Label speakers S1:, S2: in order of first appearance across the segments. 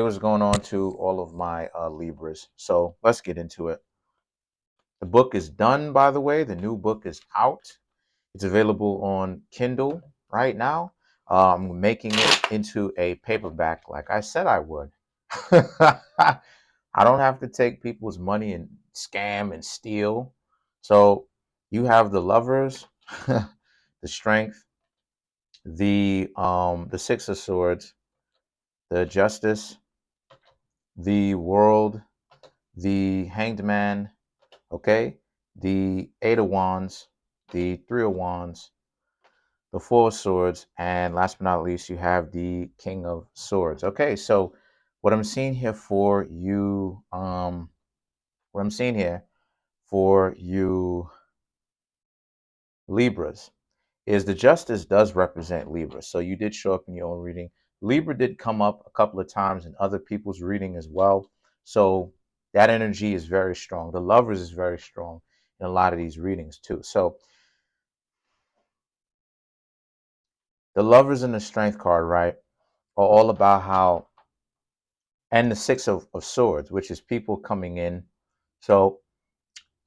S1: What's going on to all of my Libras? So let's get into it. The book is done, by the way. The new book is out. It's available on Kindle right now. I'm making it into a paperback like I said I would. I don't have to take people's money and scam and steal. So you have the Lovers, the Strength, the Six of Swords, the Justice, the World, the Hanged Man, okay, the Eight of Wands, the Three of Wands, the Four of Swords, and last but not least, you have the King of Swords. Okay, so what I'm seeing here for you, what I'm seeing here for you Libras is the Justice does represent Libra. So you did show up in your own reading. Libra did come up a couple of times in other people's reading as well. So that energy is very strong. The Lovers is very strong in a lot of these readings too. So the Lovers and the Strength card, right, are all about how, and the Six of Swords, which is people coming in. So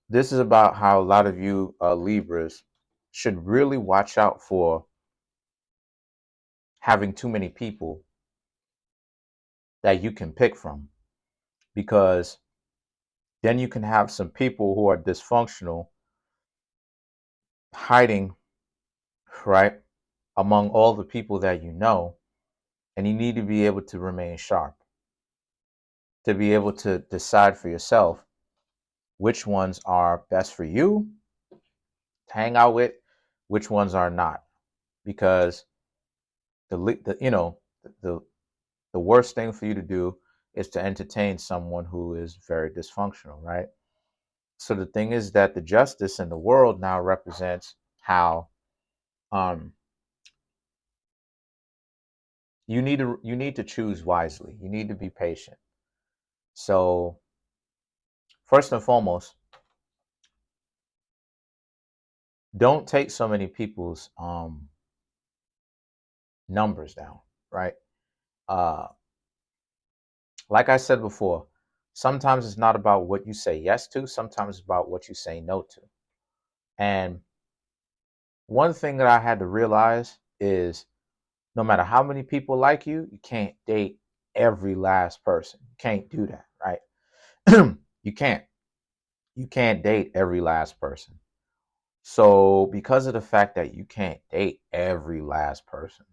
S1: this is about how a lot of you Libras should really watch out for having too many people that you can pick from, because then you can have some people who are dysfunctional hiding, right, among all the people that you know, and you need to be able to remain sharp, to be able to decide for yourself which ones are best for you to hang out with, which ones are not, because the you know the the worst thing for you to do is to entertain someone who is very dysfunctional, right? So the thing is that the Justice in the world now represents how um you need to choose wisely. You need to be patient. So first and foremost, don't take so many people's numbers down, right? Uh like I said before, sometimes it's not about what you say yes to, sometimes it's about what you say no to. And one thing that I had to realize is no matter how many people like you can't date every last person. You can't do that, right? you can't. You can't date every last person. So, because of the fact that you can't date every last person,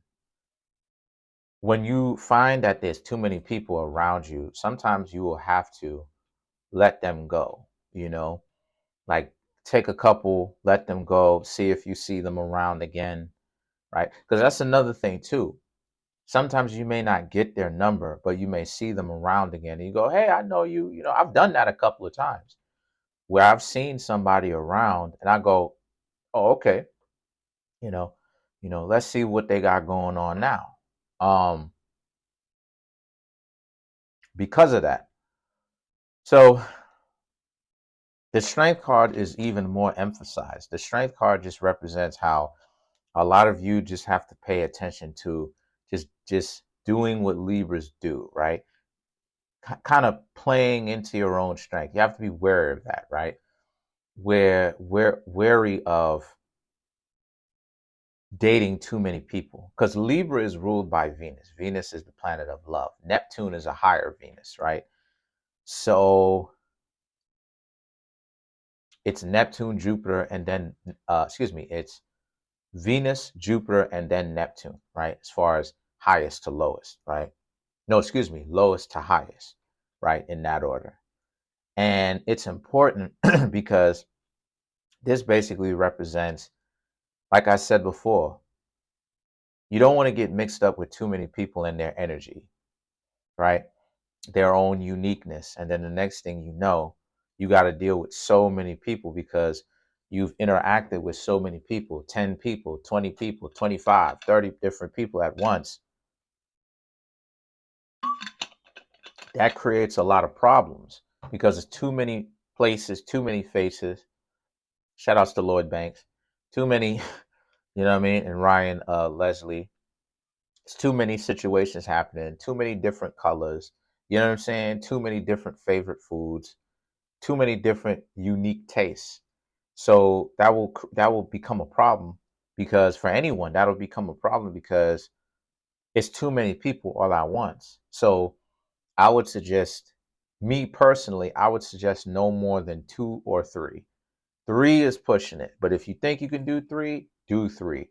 S1: when you find that there's too many people around you, sometimes you will have to let them go, you know, like take a couple, let them go, see if you see them around again, right? Because that's another thing too. Sometimes you may not get their number, but you may see them around again. And you go, hey, I know you. You know, I've done that a couple of times where I've seen somebody around and I go, oh, okay, you know, let's see what they got going on now. Um, because of that. So the Strength card is even more emphasized. The Strength card just represents how a lot of you just have to pay attention to just doing what Libras do, right? Kind of playing into your own strength. You have to be wary of that, right? We're wary of dating too many people, because Libra is ruled by Venus. Venus is the planet of love. Neptune is a higher Venus, right? So it's Neptune, Jupiter, and then it's Venus, Jupiter, and then Neptune, right? As far as highest to lowest, right? No, lowest to highest, right? In that order. And it's important because this basically represents, like I said before, you don't want to get mixed up with too many people and their energy, right? Their own uniqueness. And then the next thing you know, you got to deal with so many people because you've interacted with so many people, 10 people, 20 people, 25, 30 different people at once. That creates a lot of problems because it's too many places, too many faces. Shout outs to Lloyd Banks. Too many, you know what I mean? And Ryan Leslie. It's too many situations happening, too many different colors. You know what I'm saying? Too many different favorite foods, too many different unique tastes. So that will become a problem, because for anyone that'll become a problem because it's too many people all at once. So I would suggest, me personally, I would suggest no more than two or three. Three is pushing it, but if you think you can do three, do three.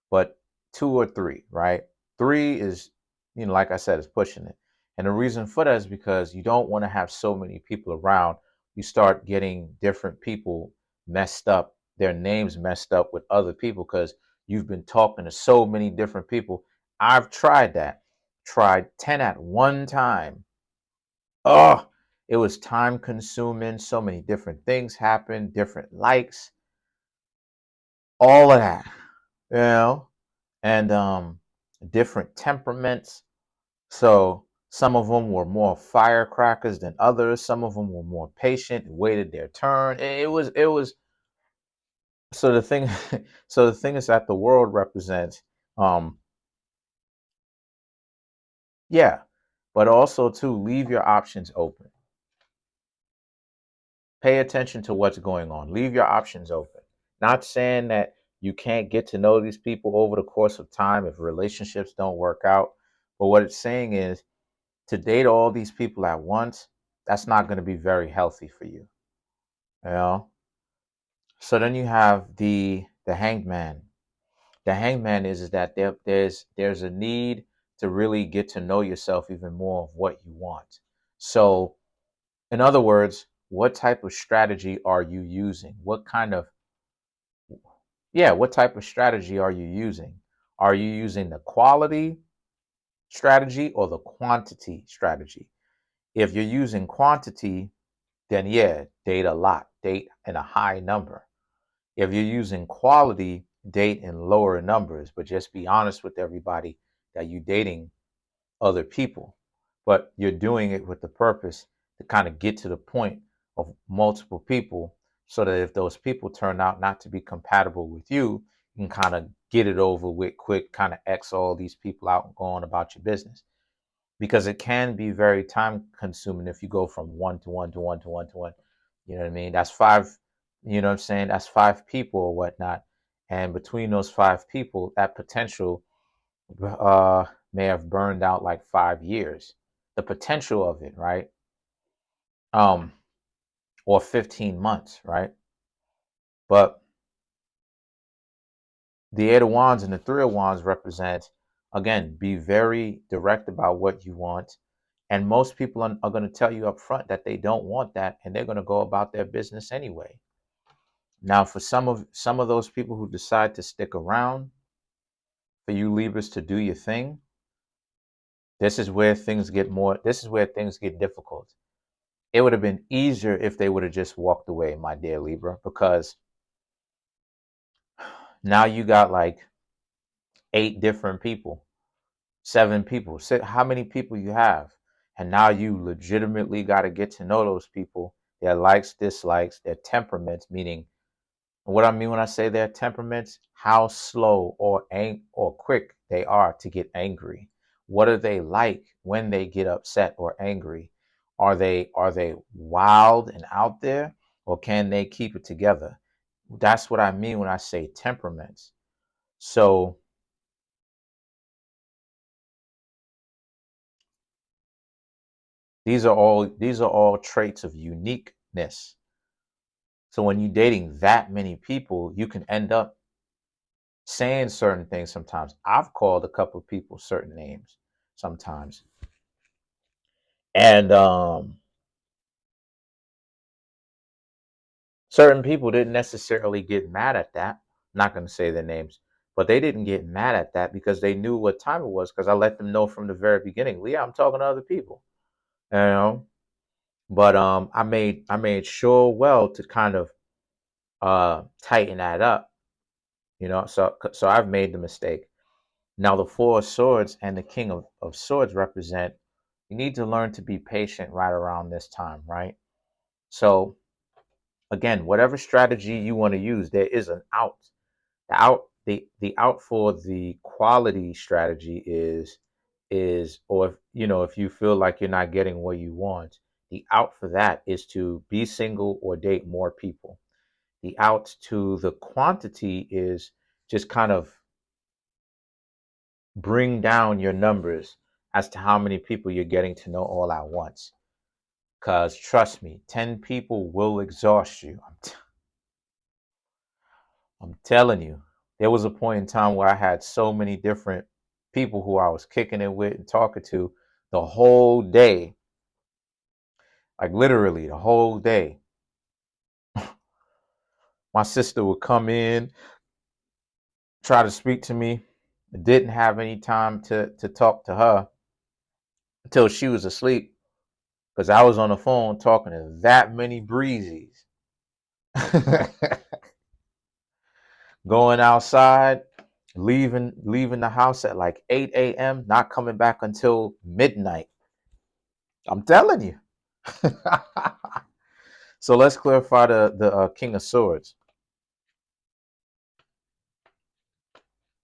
S1: But two or three, right? Three is, like I said, is pushing it. And the reason for that is because you don't want to have so many people around. You start getting different people messed up, their names messed up with other people because you've been talking to so many different people. I've tried that, tried 10 at one time. Oh, it was time consuming. So many different things happened, different likes, all of that, you know, and different temperaments. So some of them were more firecrackers than others. Some of them were more patient, waited their turn. It was. So the thing, so the thing is that the world represents, um, yeah, but also to leave your options open. Pay attention to what's going on. Leave your options open. Not saying that you can't get to know these people over the course of time if relationships don't work out. But what it's saying is, to date all these people at once, that's not going to be very healthy for you. You know? So then you have the hanged man. The hanged man is that there's a need to really get to know yourself even more of what you want. So in other words, what type of strategy are you using? What type of strategy are you using? Are you using the quality strategy or the quantity strategy? If you're using quantity, then yeah, date a lot, date in a high number. If you're using quality, date in lower numbers, but just be honest with everybody that you're dating other people. But you're doing it with the purpose to kind of get to the point of multiple people, so that if those people turn out not to be compatible with you, you can kind of get it over with quick, kind of X all these people out and go on about your business. Because it can be very time consuming if you go from one to one to one to one to one. You know what I mean? That's five, you know what I'm saying? That's five people or whatnot. And between those five people, that potential uh, may have burned out like 5 years. The potential of it, right? Um, or 15 months, right? But the Eight of Wands and the Three of Wands represent, again, be very direct about what you want. And most people are going to tell you up front that they don't want that, and they're going to go about their business anyway. Now, for some of those people who decide to stick around, for you Libras to do your thing, this is where things get difficult. It would have been easier if they would have just walked away, my dear Libra, because now you got like 8 different people, 7 people, how many people you have. And now you legitimately got to get to know those people, their likes, dislikes, their temperaments, meaning what I mean when I say their temperaments, how slow or quick they are to get angry. What are they like when they get upset or angry? Are they wild and out there, or can they keep it together? That's what I mean when I say temperaments. So these are all traits of uniqueness. So when you're dating that many people, you can end up saying certain things sometimes. I've called a couple of people certain names sometimes. And certain people didn't necessarily get mad at that. I'm not going to say their names, but they didn't get mad at that because they knew what time it was, because I let them know from the very beginning, Leah, I'm talking to other people. You know? But I made sure well to kind of tighten that up, so I've made the mistake. Now the Four of Swords and the King of Swords represent, you need to learn to be patient right around this time, right? So again, whatever strategy you want to use, there is an out. The out for the quality strategy is is, or if if you feel like you're not getting what you want, the out for that is to be single or date more people. The out to the quantity is just kind of bring down your numbers as to how many people you're getting to know all at once. Because trust me, 10 people will exhaust you. I'm telling you. There was a point in time where I had so many different people who I was kicking it with and talking to the whole day. Like literally the whole day. My sister would come in, try to speak to me. I didn't have any time to talk to her until she was asleep because I was on the phone talking to that many breezies. Going outside, leaving the house at like 8 a.m., not coming back until midnight. I'm telling you. So let's clarify the King of Swords.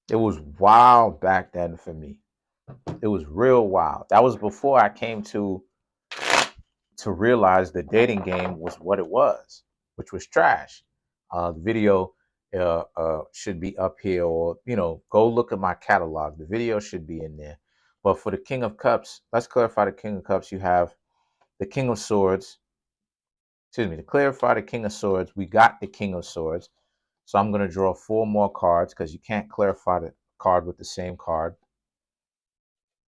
S1: It was wild back then for me. It was real wild. That was before I came to realize the dating game was what it was, which was trash. The video should be up here, or go look at my catalog. The video should be in there. But for the King of Cups, let's clarify the King of Cups. You have the King of Swords. Excuse me. To clarify the King of Swords, we got the King of Swords. So I'm going to draw 4 more cards because you can't clarify the card with the same card.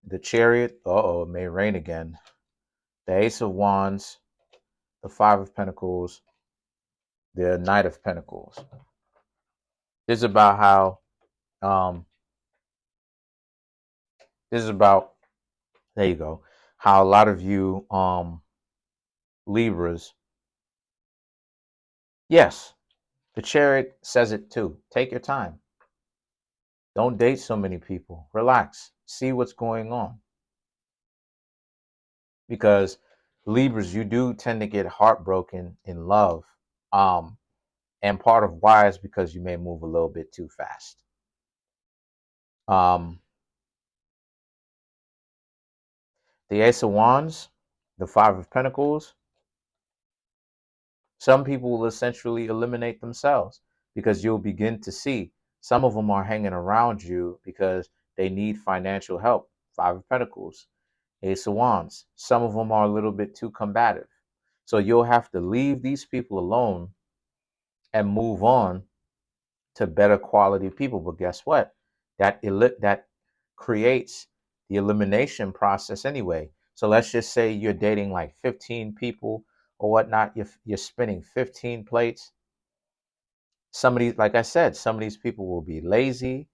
S1: The Chariot. Uh-oh, it may rain again. The Ace of Wands. The Five of Pentacles. The Knight of Pentacles. This is about how this is about, there you go, how a lot of you Libras, yes, the Chariot says it too. Take your time. Don't date so many people. Relax. See what's going on. Because Libras, you do tend to get heartbroken in love. And part of why is because you may move a little bit too fast. The Ace of Wands, the Five of Pentacles, some people will essentially eliminate themselves because you'll begin to see some of them are hanging around you because they need financial help. Five of Pentacles, Ace of Wands. Some of them are a little bit too combative. So you'll have to leave these people alone and move on to better quality people. But guess what? That creates the elimination process anyway. So let's just say you're dating like 15 people or whatnot. You're spinning 15 plates. Some of these, like I said, some of these people will be lazy.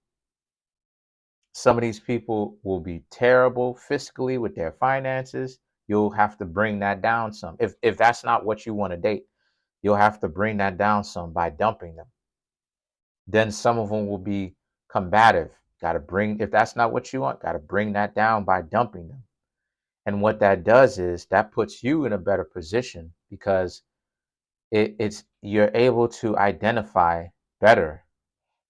S1: Some of these people will be terrible fiscally with their finances. You'll have to bring that down some. If that's not what you want to date, you'll have to bring that down some by dumping them. Then some of them will be combative. Got to bring, if that's not what you want, got to bring that down by dumping them. And what that does is that puts you in a better position because it's you're able to identify better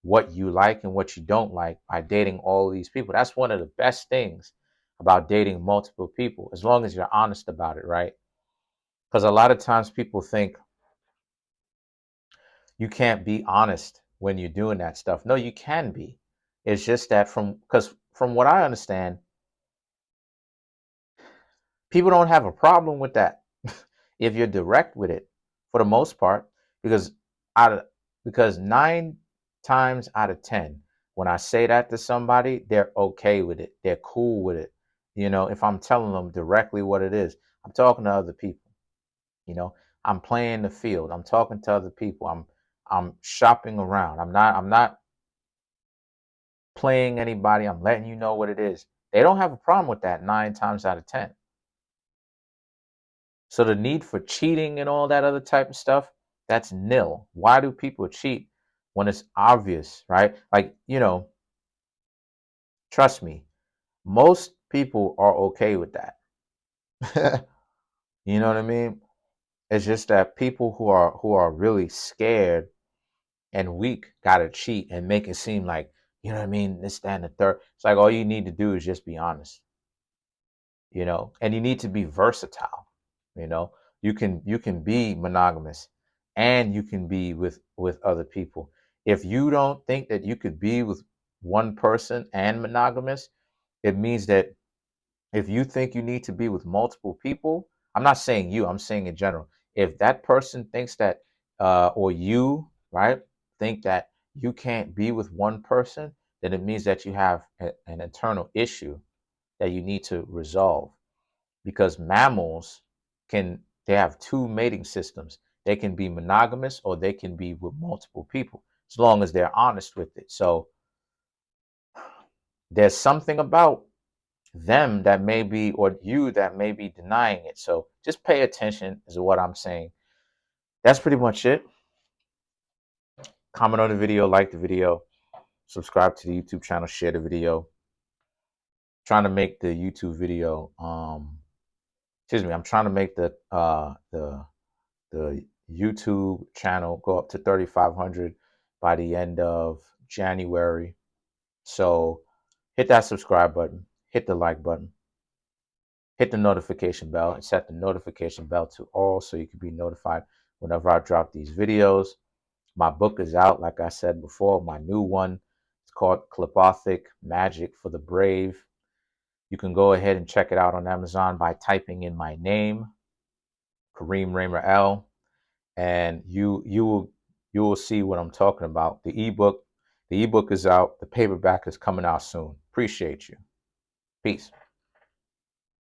S1: what you like and what you don't like by dating all these people. That's one of the best things about dating multiple people, as long as you're honest about it, right? Because a lot of times people think you can't be honest when you're doing that stuff. No, you can be. It's just that because from what I understand, people don't have a problem with that if you're direct with it for the most part, because out of because 9 times out of 10, when I say that to somebody, they're okay with it. They're cool with it. If I'm telling them directly what it is, I'm talking to other people. I'm playing the field. I'm talking to other people. I'm shopping around. I'm not playing anybody. I'm letting you know what it is. They don't have a problem with that 9 times out of 10. So the need for cheating and all that other type of stuff, that's nil. Why do people cheat when it's obvious, right? Like, trust me, most people are okay with that. You know what I mean? It's just that people who are really scared and weak gotta cheat and make it seem like, you know what I mean, this, that, and the third. It's like all you need to do is just be honest. and you need to be versatile. You can be monogamous and you can be with other people. If you don't think that you could be with one person and monogamous, it means that if you think you need to be with multiple people, I'm not saying you, I'm saying in general. If that person thinks that, or you, right, think that you can't be with one person, then it means that you have an internal issue that you need to resolve. Because mammals they have two mating systems. They can be monogamous or they can be with multiple people, as long as they're honest with it. So there's something about them that may be, or you that may be denying it. So just pay attention is what I'm saying. That's pretty much it. Comment on the video, like the video, subscribe to the YouTube channel, share the video. Trying to make the YouTube video, I'm trying to make the YouTube channel go up to 3,500 by the end of January. So hit that subscribe button, hit the like button, hit the notification bell, and set the notification bell to all so you can be notified whenever I drop these videos. My book is out, like I said before, my new one. It's called Clipothic Magic for the Brave. You can go ahead and check it out on Amazon by typing in my name, Kareem Raymer L, and you will see what I'm talking about. The ebook is out. The paperback is coming out soon. Appreciate you. Peace.